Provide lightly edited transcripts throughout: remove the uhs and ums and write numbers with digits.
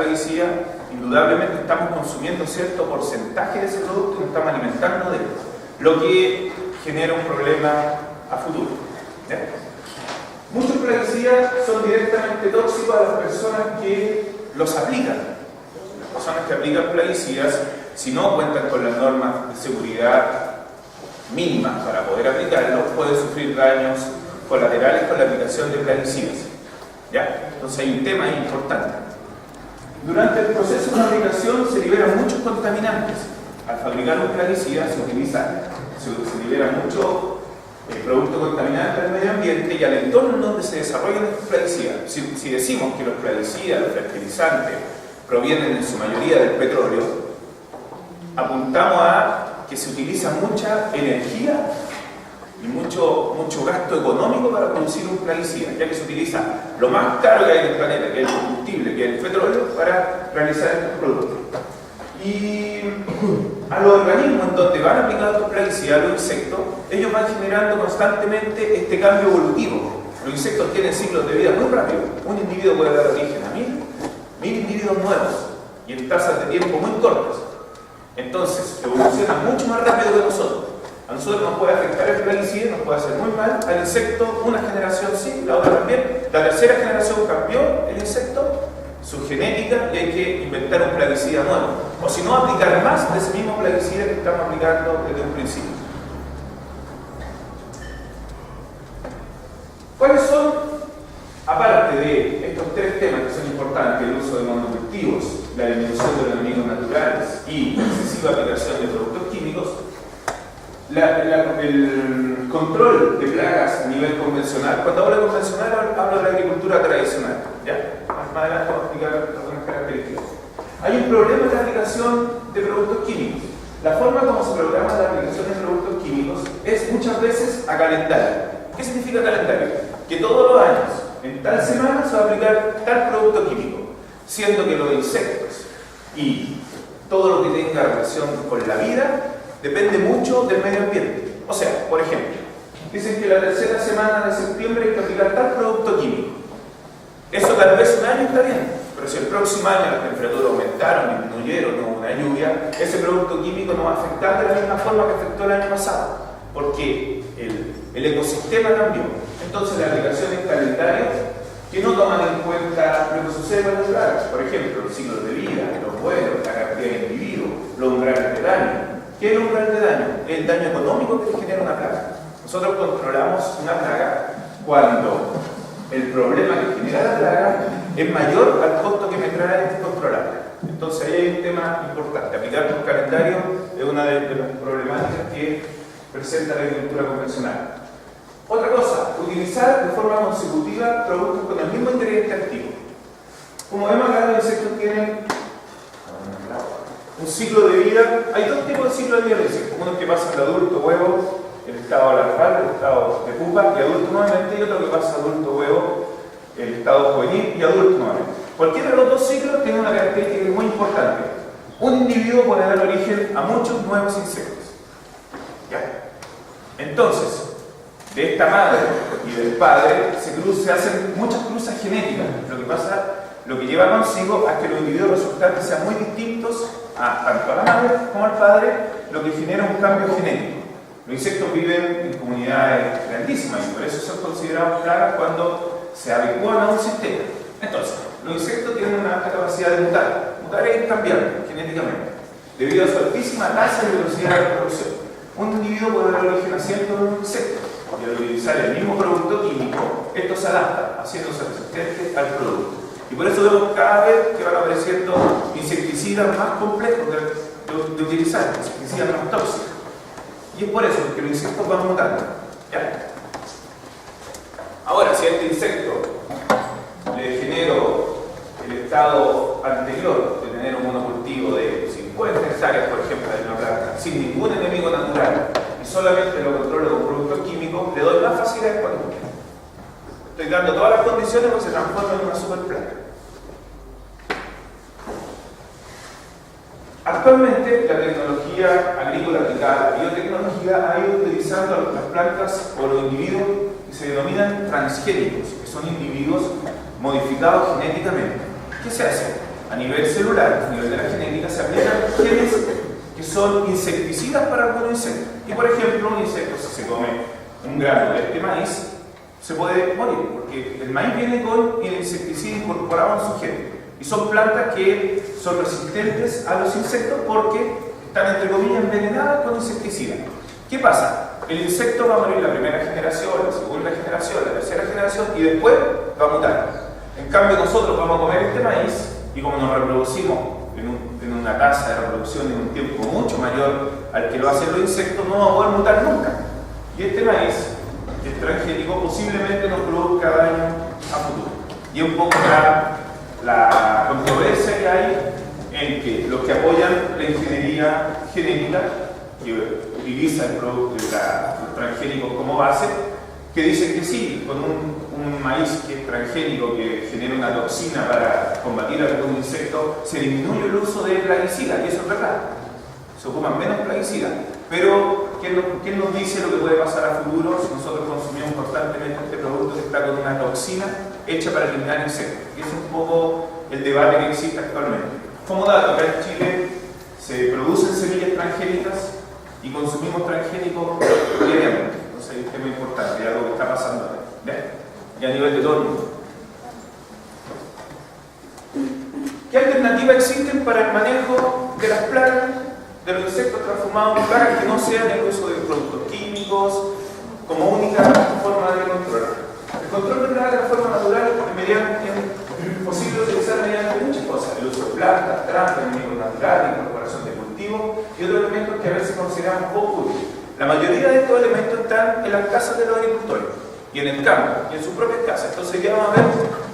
plaguicida, indudablemente estamos consumiendo cierto porcentaje de ese producto y nos estamos alimentando de él, lo que genera un problema a futuro. ¿Ya? Muchos plaguicidas son directamente tóxicos a las personas que los aplican. Las personas que aplican plaguicidas, si no cuentan con las normas de seguridad mínimas para poder aplicarlos, pueden sufrir daños colaterales con la aplicación de plaguicidas. ¿Ya? Entonces hay un tema ahí importante. Durante el proceso de aplicación se liberan muchos contaminantes. Al fabricar un plaguicida se libera mucho producto contaminante al medio ambiente y al entorno donde se desarrollan estos plaguicidas. Si decimos que los plaguicidas, los fertilizantes, provienen en su mayoría del petróleo, apuntamos a que se utiliza mucha energía y mucho gasto económico para producir un plaguicida, ya que se utiliza lo más caro que hay en el planeta, que es el combustible, que es el petróleo, para realizar estos productos. Y a los organismos en donde van aplicados estos plaguicidas, los insectos, ellos van generando constantemente este cambio evolutivo. Los insectos tienen ciclos de vida muy rápidos. Un individuo puede dar origen a mil individuos nuevos y en tasas de tiempo muy cortas. Entonces, evolucionan mucho más rápido que nosotros. A nosotros nos puede afectar el plaguicida, nos puede hacer muy mal. Al insecto, una generación sí, la otra también. La tercera generación cambió el insecto, su genética, y hay que inventar un plaguicida nuevo. O si no, aplicar más de ese mismo plaguicida que estamos aplicando desde un principio. ¿Cuáles son, aparte de estos tres temas que son importantes, el uso de monocultivos, la eliminación de los enemigos naturales y la excesiva aplicación de productos químicos, el control de plagas a nivel convencional? Cuando hablo de convencional, hablo de la agricultura tradicional. ¿Ya? Más adelante vamos a explicar algunas características. Hay un problema en la aplicación de productos químicos. La forma como se programa la aplicación de productos químicos es muchas veces a calendario. ¿Qué significa calendario? Que todos los años, en tal semana, se va a aplicar tal producto químico, siendo que los insectos y todo lo que tenga relación con la vida depende mucho del medio ambiente. O sea, por ejemplo, dicen que la tercera semana de septiembre hay que aplicar tal producto químico. Eso tal vez un año está bien, pero si el próximo año las temperaturas aumentaron, disminuyeron, no hubo una lluvia, ese producto químico no va a afectar de la misma forma que afectó el año pasado, porque el ecosistema cambió. Entonces la aplicación es calendario que no toman en cuenta lo que sucede con las plagas. Por ejemplo, los ciclos de vida, los vuelos, la cantidad de individuos, los umbrales de daño. ¿Qué es el umbral de daño? Es el daño económico que genera una plaga. Nosotros controlamos una plaga cuando el problema que genera la plaga es mayor al costo que me trae controlarla. Entonces ahí hay un tema importante. Aplicar un calendario es una de las problemáticas que presenta la agricultura convencional. Otra cosa, utilizar de forma consecutiva productos con el mismo ingrediente activo. Como vemos acá, los insectos tienen un ciclo de vida. Hay dos tipos de ciclo de vida de insectos. Uno que pasa de adulto, huevo, el estado larval, el estado de pupa y adulto nuevamente, y otro que pasa adulto, huevo, el estado juvenil y adulto nuevamente. Cualquiera de los dos ciclos tiene una característica muy importante. Un individuo puede dar origen a muchos nuevos insectos. ¿Ya? Entonces, de esta madre y del padre se hacen muchas cruzas genéticas. Lo que lleva consigo a que los individuos resultantes sean muy distintos tanto a la madre como al padre, lo que genera un cambio genético. Los insectos viven en comunidades grandísimas y por eso son considerados plagas cuando se adecúan a un sistema. Entonces, los insectos tienen una alta capacidad de mutar. Mutar es cambiar genéticamente, debido a su altísima tasa y velocidad de reproducción. Un individuo puede dar origen a cientos de insectos y al utilizar el mismo producto químico, esto se adapta, haciéndose resistente al producto. Y por eso vemos cada vez que van apareciendo insecticidas más complejos de utilizar, insecticidas más tóxicos. Y es por eso que los insectos van mutando. ¿Ya? Ahora, si a este insecto le genero el estado anterior de tener un monocultivo de 50 hectáreas, por ejemplo, de una planta, sin ningún enemigo natural, y solamente lo controlo con productos químicos, le doy más facilidades cuando estoy dando todas las condiciones para que se transforme en una superplaga. Actualmente, la tecnología agrícola aplicada, la biotecnología, ha ido utilizando las plantas o los individuos que se denominan transgénicos, que son individuos modificados genéticamente. ¿Qué se hace? a nivel celular, a nivel de la genética, se aplican genes que son insecticidas para algunos insectos. Y por ejemplo, un insecto, si se come un grano de este maíz, se puede morir, porque el maíz viene con el insecticida incorporado en su gen. Y son plantas que son resistentes a los insectos porque están, entre comillas, envenenadas con insecticida. ¿Qué pasa? El insecto va a morir la primera generación, la segunda generación, la tercera generación y después va a mutar. En cambio, nosotros vamos a comer este maíz y como nos reproducimos en una tasa de reproducción en un tiempo mucho mayor al que lo hacen los insectos, no vamos a poder mutar nunca. Y este maíz, que es transgénico, posiblemente nos produzca daño a futuro. Y un poco la controversia que hay en que los que apoyan la ingeniería genética, que utiliza el producto de los transgénicos como base, que dicen que sí, con un maíz que es transgénico, que genera una toxina para combatir algún insecto, se disminuye el uso de plaguicidas, y eso es verdad, se ocupan menos plaguicidas. Pero, ¿quién nos dice lo que puede pasar a futuro si nosotros consumimos constantemente este producto que está con una toxina hecha para eliminar insectos? Y ese es un poco el debate que existe actualmente. Como dato, acá en Chile se producen semillas transgénicas y consumimos transgénicos diariamente. Entonces hay un tema importante, algo que está pasando ahora. Y a nivel de todo el mundo. ¿Qué alternativas existen para el manejo de las plagas, de los insectos transformados en plagas que no sean el uso de productos químicos como única forma de control? El control de plagas de forma natural es posible utilizar mediante muchas cosas: el uso de plantas, trampas, enemigos naturales, incorporación de cultivos y otros elementos que a veces consideramos poco útiles. La mayoría de estos elementos están en las casas de los agricultores y en el campo y en sus propias casas. Entonces ya vamos a ver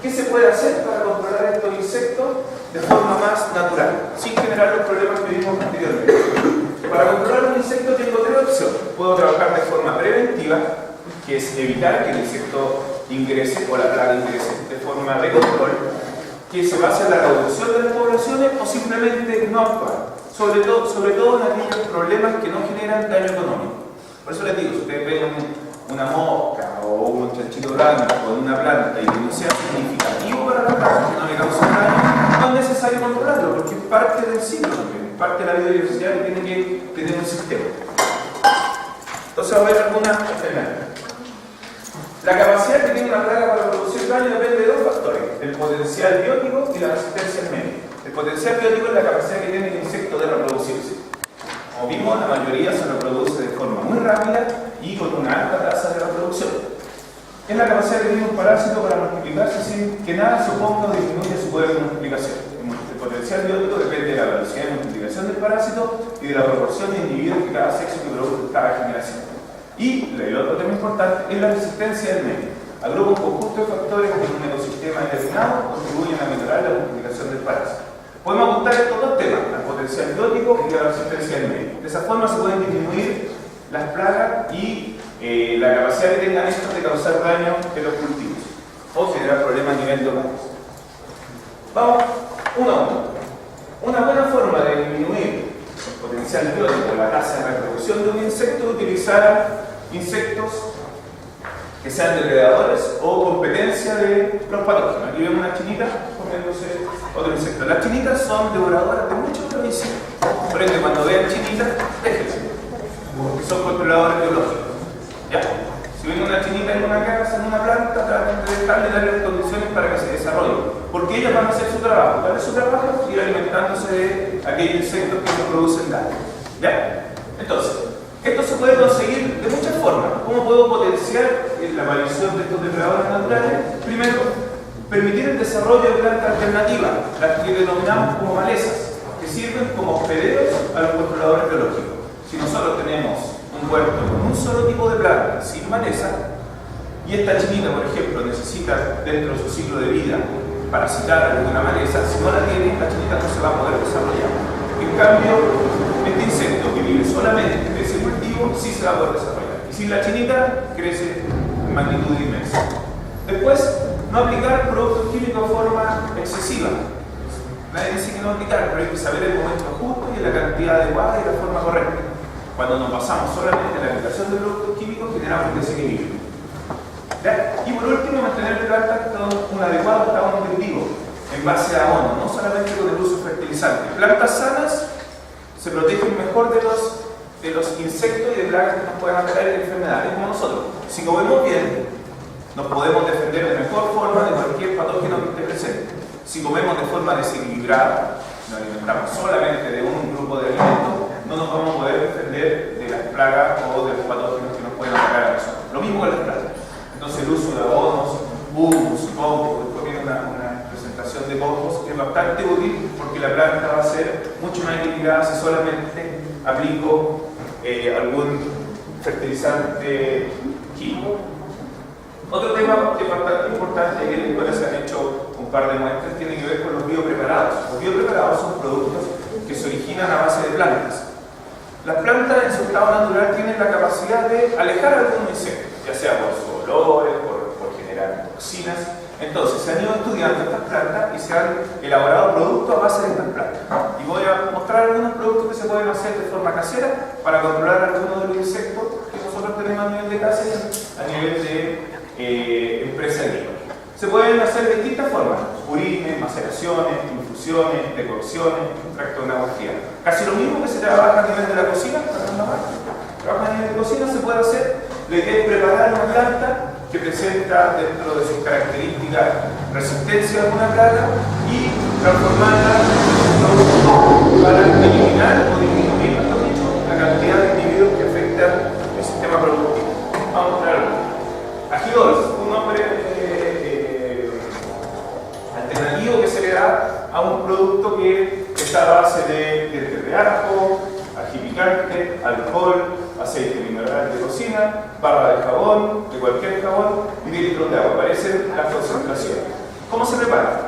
qué se puede hacer para controlar estos insectos de forma más natural, sin generar los problemas que vimos anteriormente. Para controlar un insecto tengo tres opciones. Puedo trabajar de forma preventiva, que es evitar que el insecto ingrese o la plaga ingrese de forma de control, que se basa en la reducción de las poblaciones o simplemente no actuar, sobre todo en aquellos problemas que no generan daño económico. Por eso les digo, si ustedes ven una mosca o un chanchito blanco en una planta y que no sea significativo para la planta, que no le cause daño, no es necesario controlarlo, porque es parte del ciclo también, parte de la biodiversidad que tiene que tener un sistema. Entonces va a haber algunas alternativas. La capacidad que tiene una plaga para producir daño depende de dos factores: el potencial biótico y la resistencia al medio. El potencial biótico es la capacidad que tiene el insecto de reproducirse. Como vimos, la mayoría se reproduce de forma muy rápida y con una alta tasa de reproducción. Es la capacidad que tiene un parásito para multiplicarse sin que nada suponga o disminuya su poder de multiplicación. El potencial biótico depende de la velocidad de multiplicación del parásito y de la proporción de individuos que cada sexo que produce cada generación. Y el otro tema importante es la resistencia del medio. Agrupa un conjunto de factores que en un ecosistema determinado contribuyen a mejorar la multiplicación del parásito. Podemos apuntar estos dos temas, al potencial biótico y la resistencia del medio. De esa forma se pueden disminuir las plagas y la capacidad que tengan estos de causar daño en los cultivos o generar problemas a nivel local. Vamos uno a uno. Una buena forma de disminuir el potencial biótico, la tasa de reproducción de un insecto, es utilizar insectos que sean depredadores o competencia de los patógenos. Aquí vemos una chinita comiéndose otro insecto. Las chinitas son devoradoras de muchos otros insectos. Por ende, cuando vean chinitas, déjense, porque son controladores biológicos. ¿Ya? Si ven una chinita en una casa, en una planta, traten de dejarle darle condiciones para que se desarrolle, porque ellas van a hacer su trabajo. ¿Cuál es su trabajo? Ir alimentándose de aquellos insectos que nos producen daño. ¿Ya? Entonces, esto se puede conseguir de muchas formas. ¿Cómo puedo potenciar la aparición de estos depredadores naturales? Primero, permitir el desarrollo de plantas alternativas, las que denominamos como malezas, que sirven como hospederos a los controladores biológicos. Si nosotros tenemos un huerto con un solo tipo de planta, sin maleza, y esta chinita, por ejemplo, necesita dentro de su ciclo de vida parasitar alguna maleza, si no la tiene, la chinita no se va a poder desarrollar. En cambio, este insecto que vive solamente de ese cultivo sí se va a poder desarrollar. Y sin la chinita crece en magnitud inmensa. Después, no aplicar productos químicos de forma excesiva. Nadie dice que no aplicar, pero hay que saber el momento justo y la cantidad adecuada y la forma correcta. Cuando nos basamos solamente en la aplicación de productos químicos, generamos un desequilibrio. ¿Ya? Y por último, mantener plantas con un adecuado estado nutritivo. en base a abono, no solamente con el uso de fertilizantes. Plantas sanas se protegen mejor de los insectos y de plagas que nos puedan atraer enfermedades, como nosotros. Si comemos bien, nos podemos defender de mejor forma de cualquier patógeno que esté presente. Si comemos de forma desequilibrada, nos alimentamos solamente de un grupo de alimentos, no nos vamos a poder defender de las plagas o de los patógenos que nos pueden atacar a nosotros. Lo mismo con las plantas. Entonces el uso de abonos, humus, compost, después viene una presentación de compost que es bastante útil porque la planta va a ser mucho más equilibrada si solamente aplico algún fertilizante químico. Otro tema que es bastante importante y en el cual se han hecho un par de muestras tiene que ver con los biopreparados. Los biopreparados son productos que se originan a base de plantas. Las plantas en su estado natural tienen la capacidad de alejar a algunos insectos, ya sea por sus olores, por generar toxinas. Entonces se han ido estudiando estas plantas y se han elaborado productos a base de estas plantas. Y voy a mostrar algunos productos que se pueden hacer de forma casera para controlar algunos de los insectos que nosotros tenemos a nivel de casa y a nivel de empresa agrícola. Se pueden hacer de distintas formas: purines, maceraciones, infusiones, decocciones, extracto de agua fría. Casi lo mismo que se trabaja a nivel de la cocina, trabaja a nivel de cocina, se puede hacer. La idea es preparar una planta que presenta dentro de sus características resistencia a alguna plaga y transformarla en un producto para eliminar o disminuir, mejor dicho, la cantidad de individuos que afectan el sistema productivo. Vamos a mostrar algo. Agidol, un nombre alternativo que se le da a un producto que está a base de diente de ajo, ají picante, alcohol, aceite mineral de cocina, barra de jabón, de cualquier jabón y de litros de agua. Aparecen las concentraciones. ¿Cómo se prepara?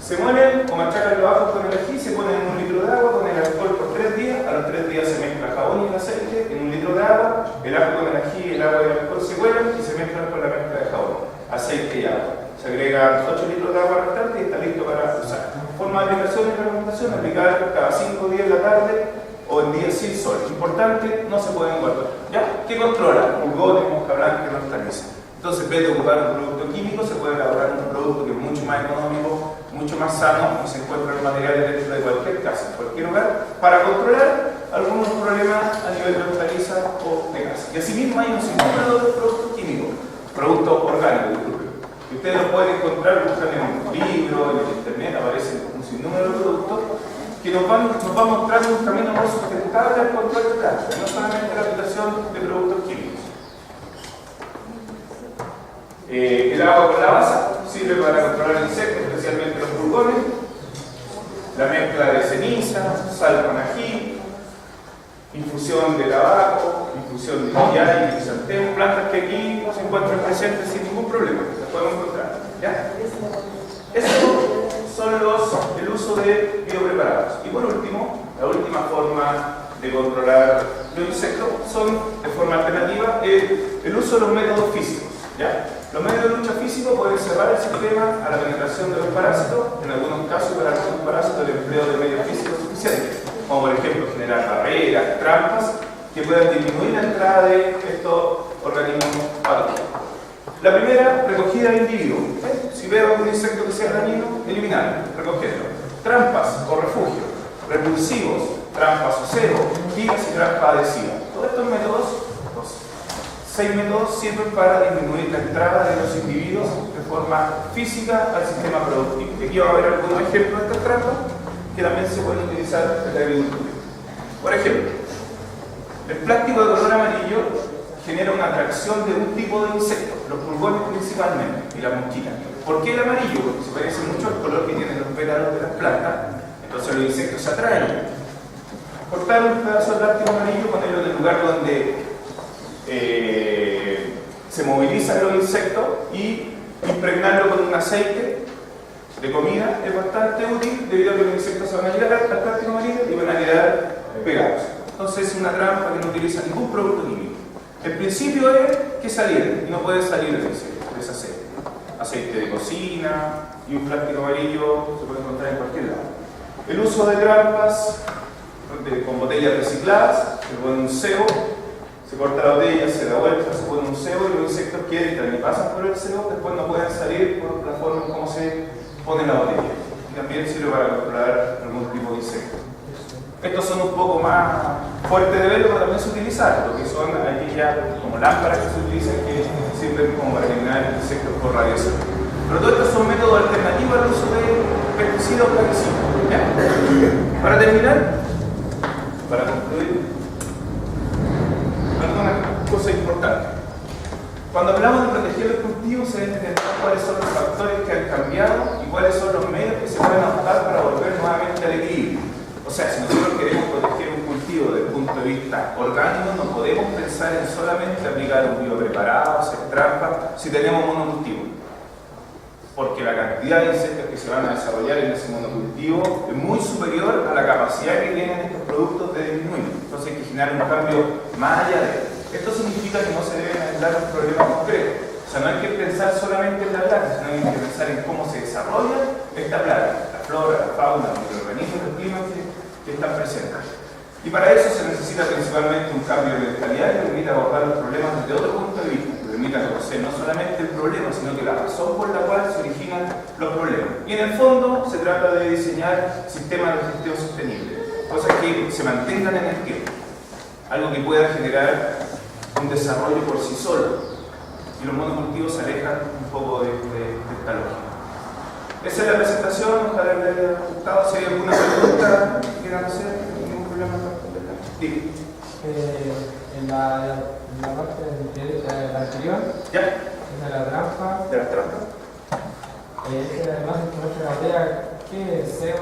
Se muelen o machacan los ajos con el ají, se ponen en un litro de agua con el alcohol por 3 días. A los 3 días se mezcla jabón y el aceite en un litro de agua. El ajo con el ají, el agua y el alcohol se cuelan y se mezclan con la mezcla de jabón, aceite y agua. Se agregan 8 litros de agua restante y está listo para usar. Forma de aplicación y recomendación: aplicar cada 5 días en la tarde o en días sin sol. Importante, no se pueden guardar. ¿Ya? ¿Qué controla? Pulgones, mosca blanca, no estabiliza. Entonces, en vez de ocupar un producto químico, se puede elaborar un producto que es mucho más económico, mucho más sano y se encuentra en materiales dentro de cualquier casa, en cualquier lugar, para controlar algunos problemas a nivel de hortaliza o de casa. Y asimismo hay un sinnúmero de productos químicos, productos orgánicos, disculpen. Y ustedes los pueden encontrar, buscan en un libro, en el internet, aparecen un sinnúmero de productos que nos va mostrando un camino más sustentable al control de plagas, no solamente la aplicación de productos químicos. El agua con la basa sirve para controlar insectos, especialmente los pulgones. La mezcla de ceniza, sal con ají, infusión de tabaco, infusión de quillay y crisantemo, plantas que aquí se encuentran presentes sin ningún problema, las podemos encontrar. ¿Ya? Eso son el uso de biopreparados. Y por último, la última forma de controlar los insectos son, de forma alternativa, el uso de los métodos físicos. ¿Ya? Los medios de lucha físicos pueden cerrar el sistema a la penetración de los parásitos, en algunos casos para algunos parásitos el empleo de medios físicos suficientes, como por ejemplo generar barreras, trampas, que puedan disminuir la entrada de estos organismos patógenos. La primera, recogida de individuos. Si veo algún insecto que sea dañino, eliminarlo, recogerlo. Trampas o refugios, repulsivos, trampas o cero, giras y trampas adhesivas. Todos estos métodos, 6 métodos, sirven para disminuir la entrada de los individuos de forma física al sistema productivo. Aquí vamos a ver algunos ejemplos de estas trampas que también se pueden utilizar en la agricultura. Por ejemplo, el plástico de color amarillo genera una atracción de un tipo de insectos, los pulgones principalmente, y la mosquita. ¿Por qué el amarillo? Porque se parece mucho al color que tienen los pétalos de las plantas, entonces los insectos se atraen. Cortar un pedazo de plástico amarillo, ponerlo en el lugar donde se movilizan los insectos y impregnarlo con un aceite de comida es bastante útil, debido a que los insectos se van a llegar al plástico amarillo y van a quedar pegados. Entonces es una trampa que no utiliza ningún producto químico. El principio es que salieran y no puede salir de ese aceite. Aceite de cocina y un plástico amarillo se puede encontrar en cualquier lado. El uso de trampas con botellas recicladas, se pone un cebo, se corta la botella, se da vuelta, se pone un cebo y los insectos que entran y pasan por el cebo después no pueden salir por la forma en cómo se pone la botella. y también sirve para controlar algún tipo de insectos. Estos son un poco más fuertes de verlo, pero también se utilizan, porque son aquellas como lámparas que se utilizan que sirven como para eliminar insectos por radiación. Pero todos estos son métodos alternativos al uso de pesticidas o plaguicidas. ¿Ya? Para terminar, para concluir, alguna cosa importante. Cuando hablamos de proteger los cultivos, se deben entender cuáles son los factores que han cambiado y cuáles son los medios que se pueden adoptar para volver nuevamente al equilibrio. O sea, si nosotros queremos proteger un cultivo desde el punto de vista orgánico, no podemos pensar en solamente aplicar un biopreparado, hacer trampas, si tenemos monocultivo. Porque la cantidad de insectos que se van a desarrollar en ese monocultivo es muy superior a la capacidad que tienen estos productos de disminuir. Entonces hay que generar un cambio más allá de esto. Esto significa que no se deben dar un problema concreto. O sea, no hay que pensar solamente en la plaga, sino hay que pensar en cómo se desarrolla esta plaga, la flora, la fauna, los microorganismos, el clima que están presentes. Y para eso se necesita principalmente un cambio de mentalidad que permita abordar los problemas desde otro punto de vista, que permita conocer no solamente el problema, sino que la razón por la cual se originan los problemas. Y en el fondo se trata de diseñar sistemas de gestión sostenible, cosas que se mantengan en el tiempo, algo que pueda generar un desarrollo por sí solo. Y los monocultivos se alejan un poco de esta lógica. Esa es la presentación, ojalá les haya gustado. Si hay alguna pregunta que quieran hacer, ningún problema en responderla. Sí. En la parte de la anterior, ¿Ya? de la trampa, ¿De las trampas? además de nuestra batalla, ¿qué es SEO?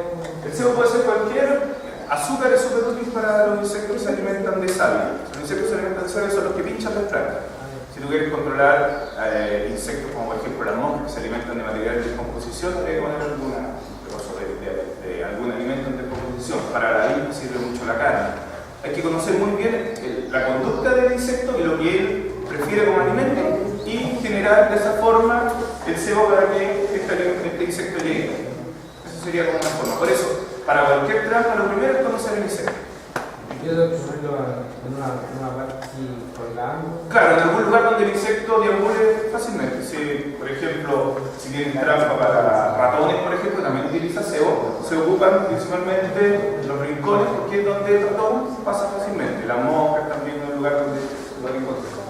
El cebo puede ser cualquier. Azúcar es súper útil para los insectos que se alimentan de savia. Los insectos que se alimentan de savia son los que pinchan las plantas. Si tú quieres controlar insectos como por ejemplo las moscas que se alimentan de material de descomposición, hay que poner algún alimento en descomposición. Para la vida sirve mucho la carne. Hay que conocer muy bien la conducta del insecto y lo que él prefiere como alimento y generar de esa forma el cebo para que este insecto llegue. Eso sería como una forma. Por eso, para cualquier trampa, lo primero es conocer el insecto. Yo tengo que ponerlo en una parte así colgando. Claro, en algún lugar donde el insecto deambule fácilmente. Si, por ejemplo, si tienen trampa para ratones, por ejemplo, también utiliza cebo. Se ocupan principalmente los rincones porque es donde el ratón pasa fácilmente. Las moscas también es un lugar donde lo encuentran.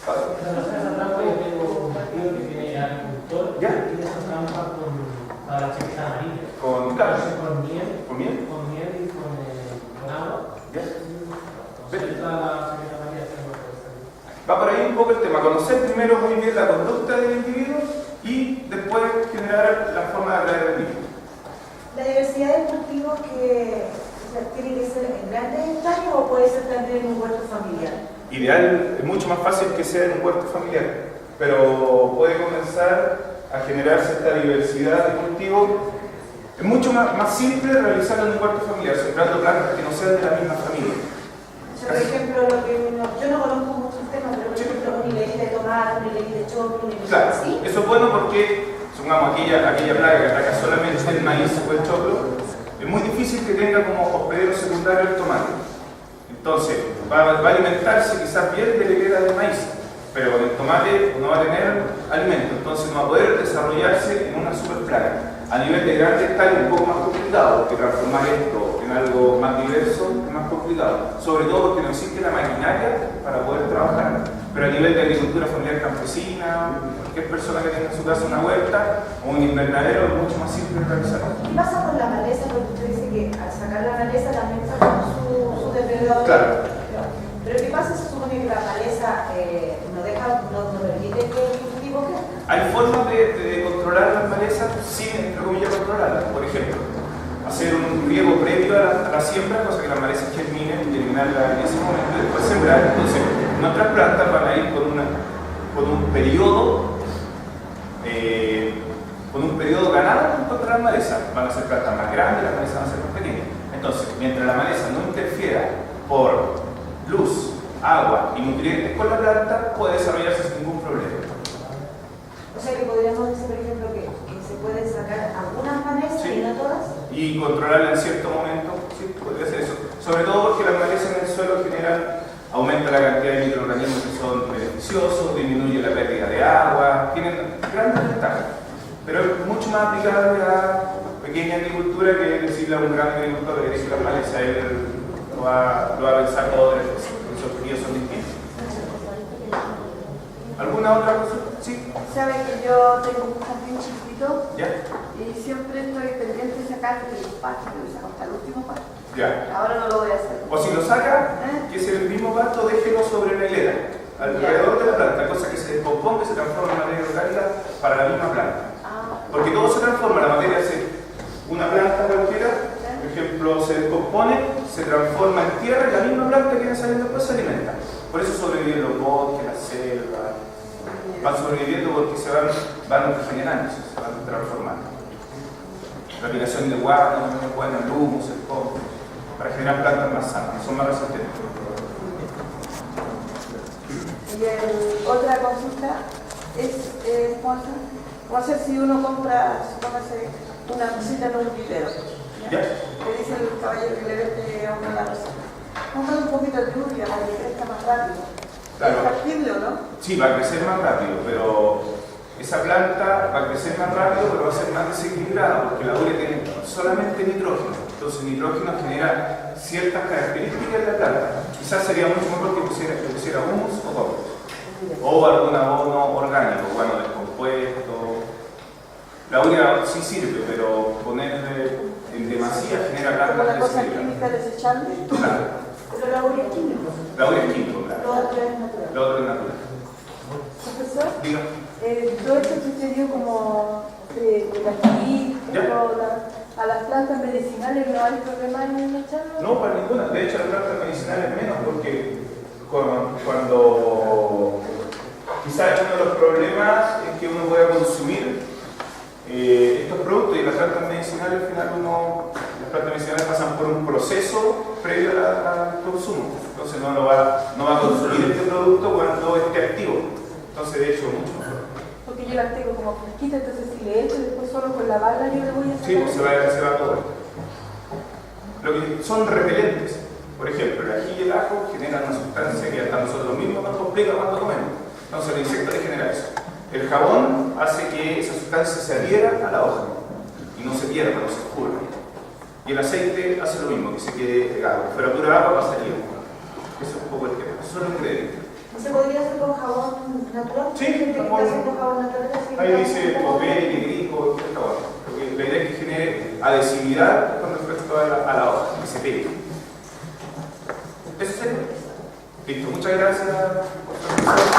Esa trampa yo tengo un tío que tiene agricultor. ¿Ya? Y tiene esa trampa para la chaqueta amarilla. Con miel. Con miel. Con miel y con agua. ¿Ya? Entonces, toda la chaqueta amarilla tengo que hacer. Va por ahí un poco el tema. Conocer primero muy bien la conducta del individuo y después generar la forma de atraer al mismo. La diversidad de cultivos que tiene que ser en grandes hectáreas o puede ser también en un huerto familiar. Ideal, es mucho más fácil que sea en un huerto familiar, pero puede comenzar a generarse esta diversidad de cultivos. Es mucho más simple realizarlo en un huerto familiar, sembrando plantas que no sean de la misma familia. O sea, por ejemplo, yo no conozco muchos temas, pero por ejemplo, un hilera de tomate, un hilera de choclo, un hilera Claro, así. eso es bueno porque, supongamos, aquella plaga que ataca solamente el maíz o el choclo, es muy difícil que tenga como hospedero secundario el tomate. Entonces, va a alimentarse quizás bien de la hilera de maíz, pero con el tomate no va a tener alimento, entonces no va a poder desarrollarse en una super plaga. A nivel de grandes hectáreas es un poco más complicado, porque transformar esto en algo más diverso es más complicado, sobre todo porque no existe la maquinaria para poder trabajar. Pero a nivel de agricultura familiar campesina, cualquier persona que tenga en su casa una huerta o un invernadero es mucho más simple de realizarlo. ¿Qué pasa con la maleza? Porque usted dice que al sacar la maleza también sacan su depredador. Claro. Pero ¿qué pasa si se supone que la maleza no permite que el cultivo crezca? Hay formas de controlar las malezas sin, entre comillas, controlarlas. Por ejemplo, hacer un riego previo a la siembra, cosa que las malezas germinen y eliminarlas en ese momento y después sembrar. Entonces, nuestras plantas van a ir con un periodo ganado contra las malezas. Van a ser plantas más grandes, las malezas van a ser más pequeñas. Entonces, mientras la maleza no interfiera por luz, agua y nutrientes con la planta, puede desarrollarse sin ningún problema. O sea que podríamos decir, por ejemplo, que se pueden sacar algunas malezas Sí. y no todas. Y controlarla en cierto momento, sí, podría ser eso. Sobre todo porque las malezas en el suelo generan, aumenta la cantidad de microorganismos que son beneficiosos, disminuye la pérdida de agua, tienen grandes ventajas. Pero es mucho más aplicable a pequeña agricultura que decirle a un gran agricultor que dirige la maleza, él lo va a pensar todo de eso, esos objetivos son distintos. ¿Alguna otra cosa? Sí. Sabe que yo tengo un jardín chiquito ¿Ya? y siempre estoy pendiente de sacar el pasto, lo saco hasta el último pasto. Ya. Ahora no lo voy a hacer. O si lo saca, que es el mismo pasto, déjelo sobre la hilera, alrededor de la planta, cosa que se descomponga y se transforma en materia orgánica para la misma planta. Porque todo se transforma, la materia una planta cualquiera, por ejemplo, se descompone, se transforma en tierra y la misma planta que viene saliendo después se alimenta. Por eso sobreviven los bosques, las selvas, van sobreviviendo porque se van regenerando, se van transformando. La aplicación de guano, el humus, el cobre, para generar plantas más sanas, son más resistentes. Y otra consulta es, ¿cómo hacer si uno compra, supóngase, una receta en un vivero? ¿Ya? Le dice el caballero que le vende a uno la receta. Compra un poquito de lluvia para que crezca más rápido. Claro. ¿Es factible o no? Sí, va a crecer más rápido, pero esa planta va a crecer más rápido, pero va a ser más desequilibrada, porque la urea tiene solamente nitrógeno. Entonces, el nitrógeno genera ciertas características de la planta. Quizás sería mucho mejor que pusiera humus o compost, o algún abono orgánico, bueno, descompuesto. La urea sí sirve, pero ponerle en demasía genera ¿Como plantas una cosa desequilibradas. química desechable? Claro. Pero la urea es química. La urea es químico, claro. Lo otro es natural. Lo otro es natural. Profesor, Diga. todo esto que usted dio como de la química, a las plantas medicinales, ¿no hay problema en echarlo? No, para ninguna. De hecho, las plantas medicinales menos, porque cuando quizás uno de los problemas es que uno pueda consumir estos productos y las plantas medicinales, al final las plantas medicinales pasan por un proceso previo al consumo. Entonces no va a consumir este producto cuando esté activo. Entonces, de hecho, mucho mejor. Porque yo las tengo como fresquitas, entonces si le echo después solo con la bala yo le voy a sacar. Sí, pues se va todo. Lo que son repelentes. Por ejemplo, el ají y el ajo generan una sustancia que hasta nosotros mismos nos complica cuando comemos. Entonces, el insecto le genera eso. El jabón hace que esa sustancia se adhiera a la hoja y no se pierda, no se escurra. Y el aceite hace lo mismo, que se quede pegado. Fuera pura agua pasaría. Eso es un poco el tema. Eso es un ingrediente. ¿Se podría hacer con jabón natural? Sí, ¿Hay gente que jabón. está haciendo jabón natural? Así Ahí que dice Popeye, Grico, el jabón. Porque la idea es que genere adhesividad con respecto a la hoja, que se pegue. Eso sería. Listo, muchas gracias.